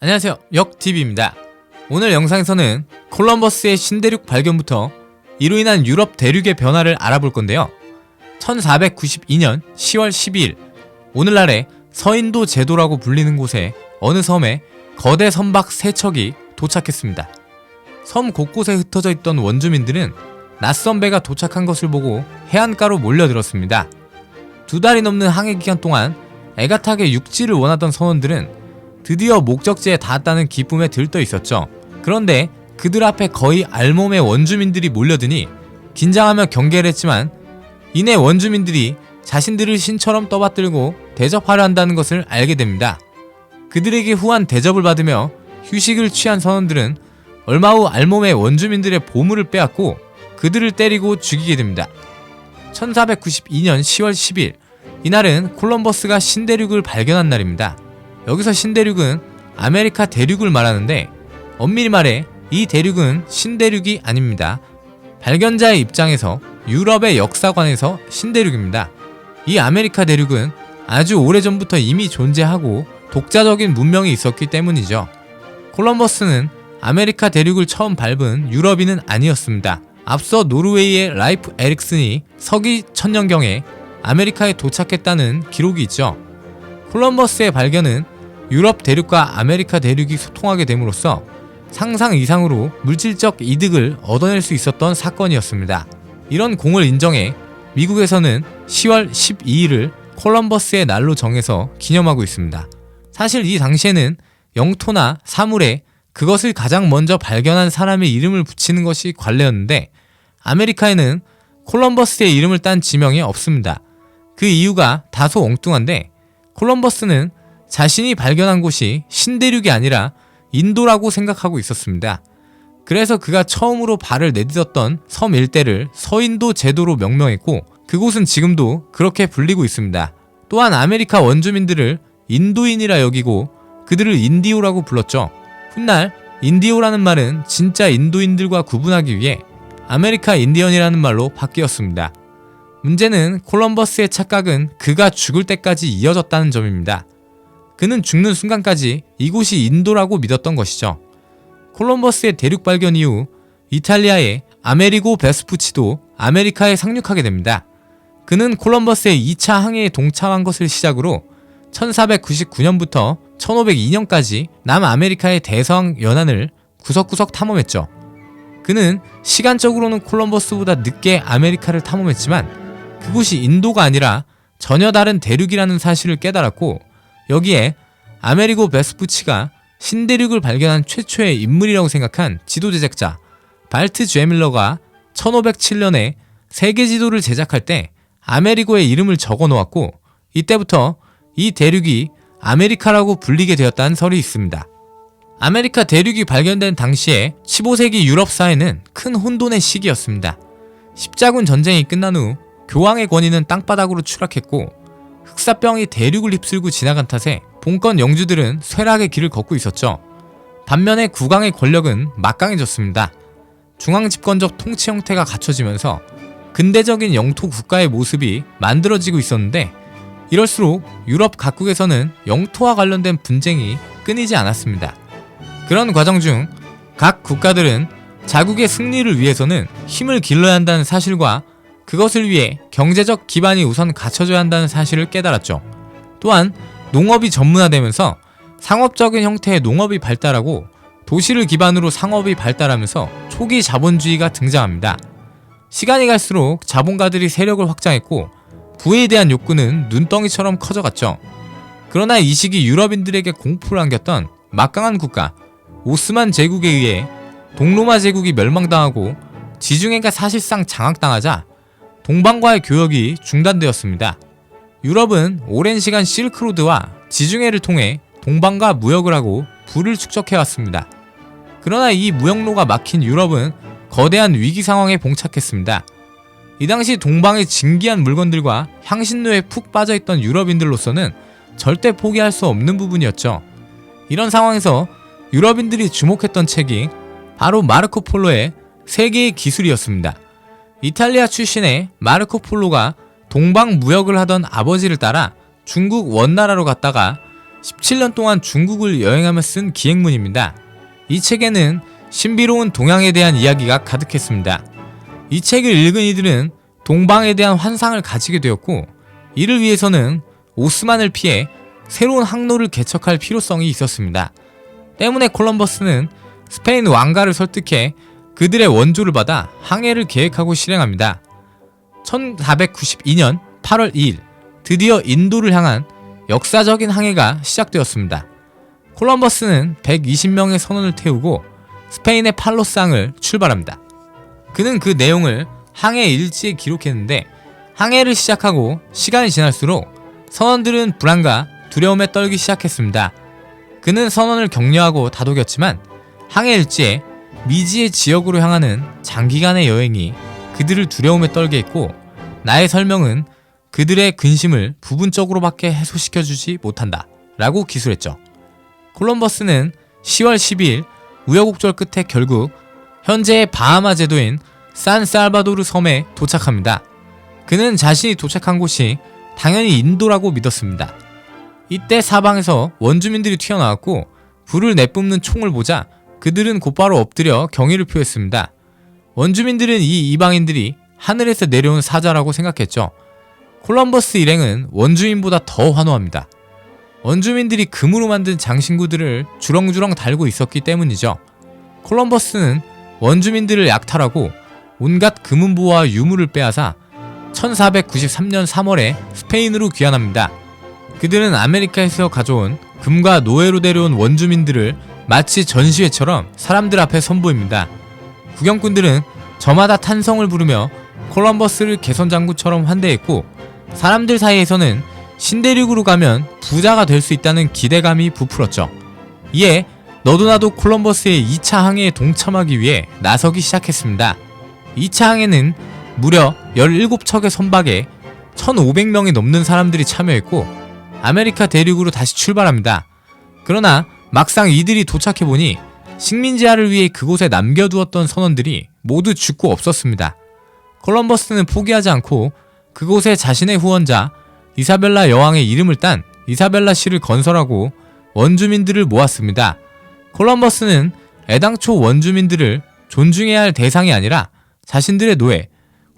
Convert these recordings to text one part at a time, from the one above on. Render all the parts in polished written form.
안녕하세요, 역TV입니다. 오늘 영상에서는 콜럼버스의 신대륙 발견부터 이로 인한 유럽 대륙의 변화를 알아볼 건데요. 1492년 10월 12일 오늘날의 서인도 제도라고 불리는 곳에 어느 섬에 거대 선박 3척이 도착했습니다. 섬 곳곳에 흩어져 있던 원주민들은 낯선 배가 도착한 것을 보고 해안가로 몰려들었습니다. 2달이 넘는 항해 기간 동안 애가타게 육지를 원하던 선원들은 드디어 목적지에 닿았다는 기쁨에 들떠 있었죠. 그런데 그들 앞에 거의 알몸의 원주민들이 몰려드니 긴장하며 경계를 했지만 이내 원주민들이 자신들을 신처럼 떠받들고 대접하려 한다는 것을 알게 됩니다. 그들에게 후한 대접을 받으며 휴식을 취한 선원들은 얼마 후 알몸의 원주민들의 보물을 빼앗고 그들을 때리고 죽이게 됩니다. 1492년 10월 10일 이날은 콜럼버스가 신대륙을 발견한 날입니다. 여기서 신대륙은 아메리카 대륙을 말하는데 엄밀히 말해 이 대륙은 신대륙이 아닙니다. 발견자의 입장에서 유럽의 역사관에서 신대륙입니다. 이 아메리카 대륙은 아주 오래전부터 이미 존재하고 독자적인 문명이 있었기 때문이죠. 콜럼버스는 아메리카 대륙을 처음 밟은 유럽인은 아니었습니다. 앞서 노르웨이의 라이프 에릭슨이 서기 1000년경에 아메리카에 도착했다는 기록이 있죠. 콜럼버스의 발견은 유럽 대륙과 아메리카 대륙이 소통하게 됨으로써 상상 이상으로 물질적 이득을 얻어낼 수 있었던 사건이었습니다. 이런 공을 인정해 미국에서는 10월 12일을 콜럼버스의 날로 정해서 기념하고 있습니다. 사실 이 당시에는 영토나 사물에 그것을 가장 먼저 발견한 사람의 이름을 붙이는 것이 관례였는데 아메리카에는 콜럼버스의 이름을 딴 지명이 없습니다. 그 이유가 다소 엉뚱한데 콜럼버스는 자신이 발견한 곳이 신대륙이 아니라 인도라고 생각하고 있었습니다. 그래서 그가 처음으로 발을 내딛었던 섬 일대를 서인도 제도로 명명했고 그곳은 지금도 그렇게 불리고 있습니다. 또한 아메리카 원주민들을 인도인이라 여기고 그들을 인디오라고 불렀죠. 훗날 인디오라는 말은 진짜 인도인들과 구분하기 위해 아메리카 인디언이라는 말로 바뀌었습니다. 문제는 콜럼버스의 착각은 그가 죽을 때까지 이어졌다는 점입니다. 그는 죽는 순간까지 이곳이 인도라고 믿었던 것이죠. 콜럼버스의 대륙 발견 이후 이탈리아의 아메리고 베스푸치도 아메리카에 상륙하게 됩니다. 그는 콜럼버스의 2차 항해에 동참한 것을 시작으로 1499년부터 1502년까지 남아메리카의 대서양 연안을 구석구석 탐험했죠. 그는 시간적으로는 콜럼버스보다 늦게 아메리카를 탐험했지만 그곳이 인도가 아니라 전혀 다른 대륙이라는 사실을 깨달았고 여기에 아메리고 베스푸치가 신대륙을 발견한 최초의 인물이라고 생각한 지도 제작자 발트 죄밀러가 1507년에 세계 지도를 제작할 때 아메리고의 이름을 적어 놓았고 이때부터 이 대륙이 아메리카라고 불리게 되었다는 설이 있습니다. 아메리카 대륙이 발견된 당시에 15세기 유럽 사회는 큰 혼돈의 시기였습니다. 십자군 전쟁이 끝난 후 교황의 권위는 땅바닥으로 추락했고 흑사병이 대륙을 휩쓸고 지나간 탓에 봉건 영주들은 쇠락의 길을 걷고 있었죠. 반면에 국왕의 권력은 막강해졌습니다. 중앙집권적 통치 형태가 갖춰지면서 근대적인 영토 국가의 모습이 만들어지고 있었는데 이럴수록 유럽 각국에서는 영토와 관련된 분쟁이 끊이지 않았습니다. 그런 과정 중 각 국가들은 자국의 승리를 위해서는 힘을 길러야 한다는 사실과 그것을 위해 경제적 기반이 우선 갖춰져야 한다는 사실을 깨달았죠. 또한 농업이 전문화되면서 상업적인 형태의 농업이 발달하고 도시를 기반으로 상업이 발달하면서 초기 자본주의가 등장합니다. 시간이 갈수록 자본가들이 세력을 확장했고 부에 대한 욕구는 눈덩이처럼 커져갔죠. 그러나 이 시기 유럽인들에게 공포를 안겼던 막강한 국가 오스만 제국에 의해 동로마 제국이 멸망당하고 지중해가 사실상 장악당하자 동방과의 교역이 중단되었습니다. 유럽은 오랜 시간 실크로드와 지중해를 통해 동방과 무역을 하고 부를 축적해왔습니다. 그러나 이 무역로가 막힌 유럽은 거대한 위기 상황에 봉착했습니다. 이 당시 동방의 진귀한 물건들과 향신료에 푹 빠져있던 유럽인들로서는 절대 포기할 수 없는 부분이었죠. 이런 상황에서 유럽인들이 주목했던 책이 바로 마르코 폴로의 세계의 기술이었습니다. 이탈리아 출신의 마르코 폴로가 동방 무역을 하던 아버지를 따라 중국 원나라로 갔다가 17년 동안 중국을 여행하며 쓴 기행문입니다. 이 책에는 신비로운 동양에 대한 이야기가 가득했습니다. 이 책을 읽은 이들은 동방에 대한 환상을 가지게 되었고, 이를 위해서는 오스만을 피해 새로운 항로를 개척할 필요성이 있었습니다. 때문에 콜럼버스는 스페인 왕가를 설득해 그들의 원조를 받아 항해를 계획하고 실행합니다. 1492년 8월 2일 드디어 인도를 향한 역사적인 항해가 시작되었습니다. 콜럼버스는 120명의 선원을 태우고 스페인의 팔로스항을 출발합니다. 그는 그 내용을 항해 일지에 기록했는데, 항해를 시작하고 시간이 지날수록 선원들은 불안과 두려움에 떨기 시작했습니다. 그는 선원을 격려하고 다독였지만 항해 일지에 미지의 지역으로 향하는 장기간의 여행이 그들을 두려움에 떨게 했고, 나의 설명은 그들의 근심을 부분적으로밖에 해소시켜주지 못한다 라고 기술했죠. 콜럼버스는 10월 12일 우여곡절 끝에 결국 현재의 바하마 제도인 산살바도르 섬에 도착합니다. 그는 자신이 도착한 곳이 당연히 인도라고 믿었습니다. 이때 사방에서 원주민들이 튀어나왔고 불을 내뿜는 총을 보자 그들은 곧바로 엎드려 경의를 표했습니다. 원주민들은 이 이방인들이 하늘에서 내려온 사자라고 생각했죠. 콜럼버스 일행은 원주민보다 더 환호합니다. 원주민들이 금으로 만든 장신구들을 주렁주렁 달고 있었기 때문이죠. 콜럼버스는 원주민들을 약탈하고 온갖 금은보와 유물을 빼앗아 1493년 3월에 스페인으로 귀환합니다. 그들은 아메리카에서 가져온 금과 노예로 데려온 원주민들을 마치 전시회처럼 사람들 앞에 선보입니다. 구경꾼들은 저마다 탄성을 부르며 콜럼버스를 개선장군처럼 환대했고, 사람들 사이에서는 신대륙으로 가면 부자가 될 수 있다는 기대감이 부풀었죠. 이에 너도나도 콜럼버스의 2차 항해에 동참하기 위해 나서기 시작했습니다. 2차 항해는 무려 17척의 선박에 1500명이 넘는 사람들이 참여했고 아메리카 대륙으로 다시 출발합니다. 그러나 막상 이들이 도착해보니 식민지화를 위해 그곳에 남겨두었던 선원들이 모두 죽고 없었습니다. 콜럼버스는 포기하지 않고 그곳에 자신의 후원자 이사벨라 여왕의 이름을 딴 이사벨라 시를 건설하고 원주민들을 모았습니다. 콜럼버스는 애당초 원주민들을 존중해야 할 대상이 아니라 자신들의 노예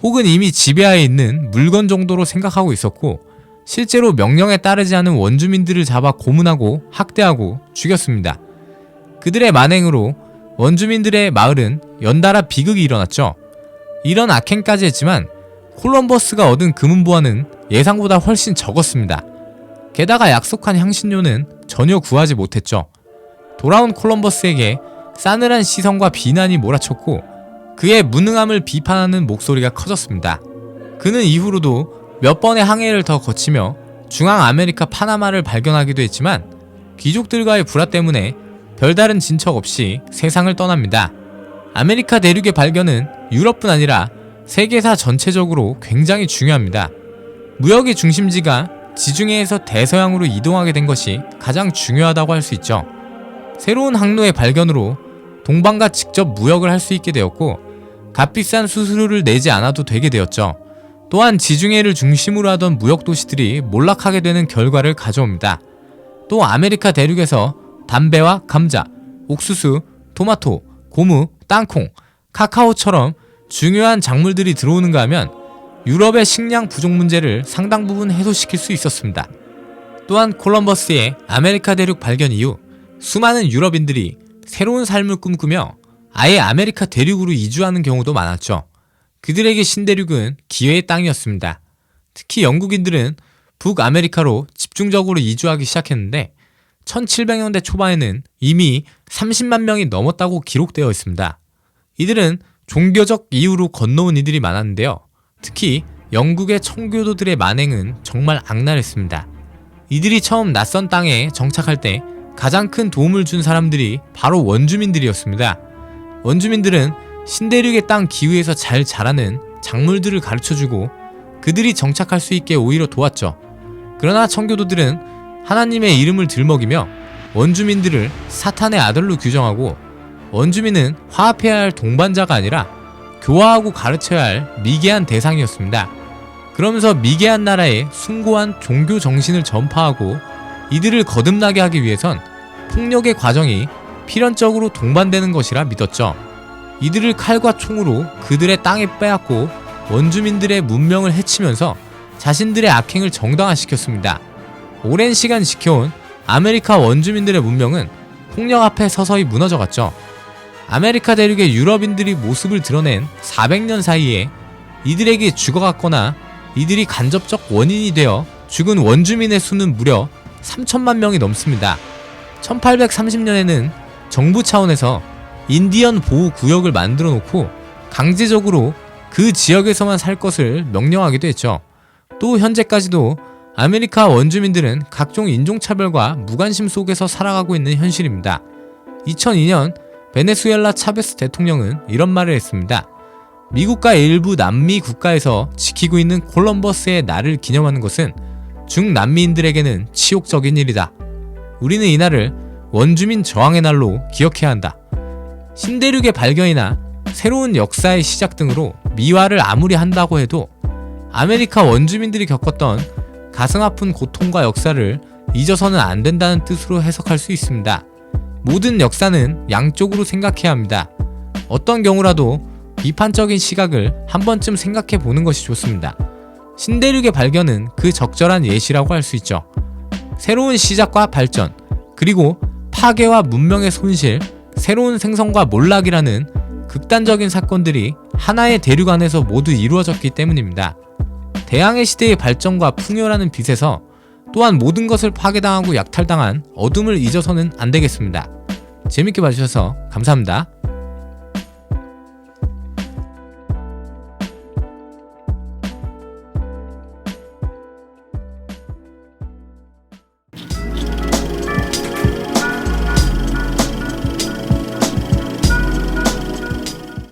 혹은 이미 지배하에 있는 물건 정도로 생각하고 있었고, 실제로 명령에 따르지 않은 원주민들을 잡아 고문하고 학대하고 죽였습니다. 그들의 만행으로 원주민들의 마을은 연달아 비극이 일어났죠. 이런 악행까지 했지만 콜럼버스가 얻은 금은보화는 예상보다 훨씬 적었습니다. 게다가 약속한 향신료는 전혀 구하지 못했죠. 돌아온 콜럼버스에게 싸늘한 시선과 비난이 몰아쳤고 그의 무능함을 비판하는 목소리가 커졌습니다. 그는 이후로도 몇 번의 항해를 더 거치며 중앙 아메리카 파나마를 발견하기도 했지만 귀족들과의 불화 때문에 별다른 진척 없이 세상을 떠납니다. 아메리카 대륙의 발견은 유럽뿐 아니라 세계사 전체적으로 굉장히 중요합니다. 무역의 중심지가 지중해에서 대서양으로 이동하게 된 것이 가장 중요하다고 할 수 있죠. 새로운 항로의 발견으로 동방과 직접 무역을 할 수 있게 되었고 값비싼 수수료를 내지 않아도 되게 되었죠. 또한 지중해를 중심으로 하던 무역 도시들이 몰락하게 되는 결과를 가져옵니다. 또 아메리카 대륙에서 담배와 감자, 옥수수, 토마토, 고무, 땅콩, 카카오처럼 중요한 작물들이 들어오는가 하면 유럽의 식량 부족 문제를 상당 부분 해소시킬 수 있었습니다. 또한 콜럼버스의 아메리카 대륙 발견 이후 수많은 유럽인들이 새로운 삶을 꿈꾸며 아예 아메리카 대륙으로 이주하는 경우도 많았죠. 그들에게 신대륙은 기회의 땅이었습니다. 특히 영국인들은 북아메리카로 집중적으로 이주하기 시작했는데 1700년대 초반에는 이미 30만 명이 넘었다고 기록되어 있습니다. 이들은 종교적 이유로 건너온 이들이 많았는데요. 특히 영국의 청교도들의 만행은 정말 악랄했습니다. 이들이 처음 낯선 땅에 정착할 때 가장 큰 도움을 준 사람들이 바로 원주민들이었습니다. 원주민들은 신대륙의 땅 기후에서 잘 자라는 작물들을 가르쳐주고 그들이 정착할 수 있게 오히려 도왔죠. 그러나 청교도들은 하나님의 이름을 들먹이며 원주민들을 사탄의 아들로 규정하고 원주민은 화합해야 할 동반자가 아니라 교화하고 가르쳐야 할 미개한 대상이었습니다. 그러면서 미개한 나라에 숭고한 종교 정신을 전파하고 이들을 거듭나게 하기 위해선 폭력의 과정이 필연적으로 동반되는 것이라 믿었죠. 이들을 칼과 총으로 그들의 땅에 빼앗고 원주민들의 문명을 해치면서 자신들의 악행을 정당화시켰습니다. 오랜 시간 지켜온 아메리카 원주민들의 문명은 폭력 앞에 서서히 무너져갔죠. 아메리카 대륙의 유럽인들이 모습을 드러낸 400년 사이에 이들에게 죽어갔거나 이들이 간접적 원인이 되어 죽은 원주민의 수는 무려 3천만 명이 넘습니다. 1830년에는 정부 차원에서 인디언 보호 구역을 만들어 놓고 강제적으로 그 지역에서만 살 것을 명령하기도 했죠. 또 현재까지도 아메리카 원주민들은 각종 인종차별과 무관심 속에서 살아가고 있는 현실입니다. 2002년 베네수엘라 차베스 대통령은 이런 말을 했습니다. 미국과 일부 남미 국가에서 지키고 있는 콜럼버스의 날을 기념하는 것은 중남미인들에게는 치욕적인 일이다. 우리는 이날을 원주민 저항의 날로 기억해야 한다. 신대륙의 발견이나 새로운 역사의 시작 등으로 미화를 아무리 한다고 해도 아메리카 원주민들이 겪었던 가슴 아픈 고통과 역사를 잊어서는 안 된다는 뜻으로 해석할 수 있습니다. 모든 역사는 양쪽으로 생각해야 합니다. 어떤 경우라도 비판적인 시각을 한 번쯤 생각해 보는 것이 좋습니다. 신대륙의 발견은 그 적절한 예시라고 할 수 있죠. 새로운 시작과 발전, 그리고 파괴와 문명의 손실, 새로운 생성과 몰락이라는 극단적인 사건들이 하나의 대륙 안에서 모두 이루어졌기 때문입니다. 대항해 시대의 발전과 풍요라는 빛에서 또한 모든 것을 파괴당하고 약탈당한 어둠을 잊어서는 안 되겠습니다. 재밌게 봐주셔서 감사합니다.